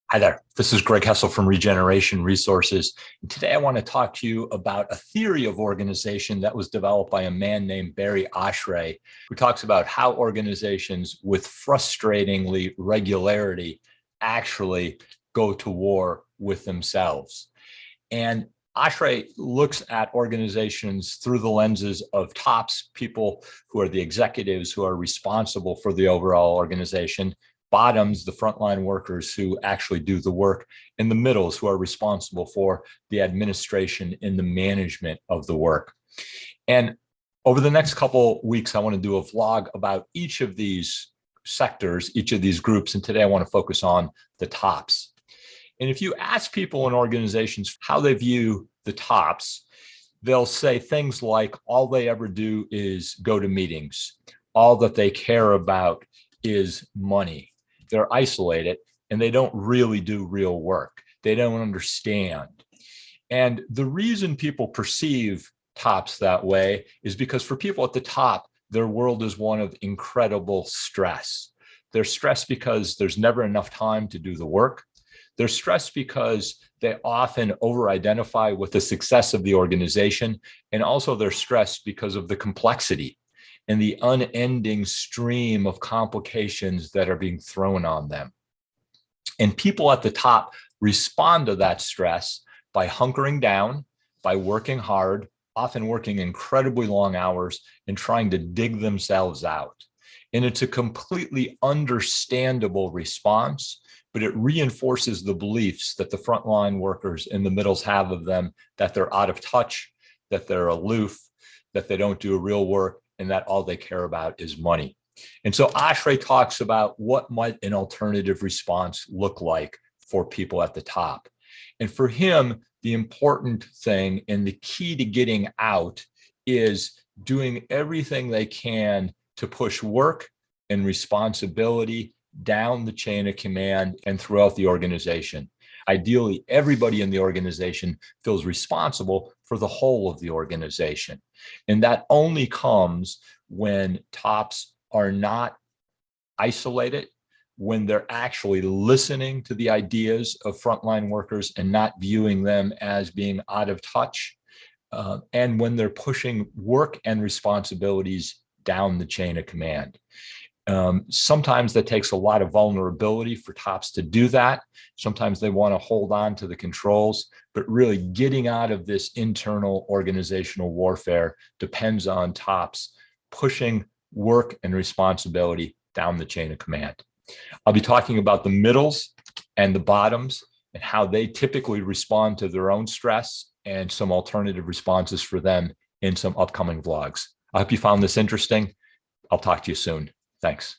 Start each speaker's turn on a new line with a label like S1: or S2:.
S1: Hi there. This is Greg Hessel from ReGeneration Resources. And today I want to talk to you about a theory of organization that was developed by a man named Barry Oshry, who talks about how organizations with frustratingly regularity actually go to war with themselves. And Oshry looks at organizations through the lenses of tops, people who are the executives who are responsible for the overall organization, bottoms, the frontline workers who actually do the work, and the middles who are responsible for the administration and the management of the work. And over the next couple weeks, I want to do a vlog about each of these sectors, each of these groups. And today I want to focus on the tops. And if you ask people in organizations how they view the tops, they'll say things like all they ever do is go to meetings. All that they care about is money. They're isolated and they don't really do real work. They don't understand. And the reason people perceive tops that way is because for people at the top, their world is one of incredible stress. They're stressed because there's never enough time to do the work. They're stressed because they often over-identify with the success of the organization. And also they're stressed because of the complexity and the unending stream of complications that are being thrown on them. And people at the top respond to that stress by hunkering down, by working hard, often working incredibly long hours and trying to dig themselves out. And it's a completely understandable response, but it reinforces the beliefs that the frontline workers in the middles have of them, that they're out of touch, that they're aloof, that they don't do real work, and that all they care about is money. And so Oshry talks about what might an alternative response look like for people at the top. And for him, the important thing and the key to getting out is doing everything they can to push work and responsibility down the chain of command and throughout the organization. Ideally, everybody in the organization feels responsible for the whole of the organization. And that only comes when tops are not isolated, when they're actually listening to the ideas of frontline workers and not viewing them as being out of touch, and when they're pushing work and responsibilities down the chain of command. Sometimes that takes a lot of vulnerability for tops to do that. Sometimes they want to hold on to the controls, but really getting out of this internal organizational warfare depends on tops pushing work and responsibility down the chain of command. I'll be talking about the middles and the bottoms and how they typically respond to their own stress and some alternative responses for them in some upcoming vlogs. I hope you found this interesting. I'll talk to you soon. Thanks.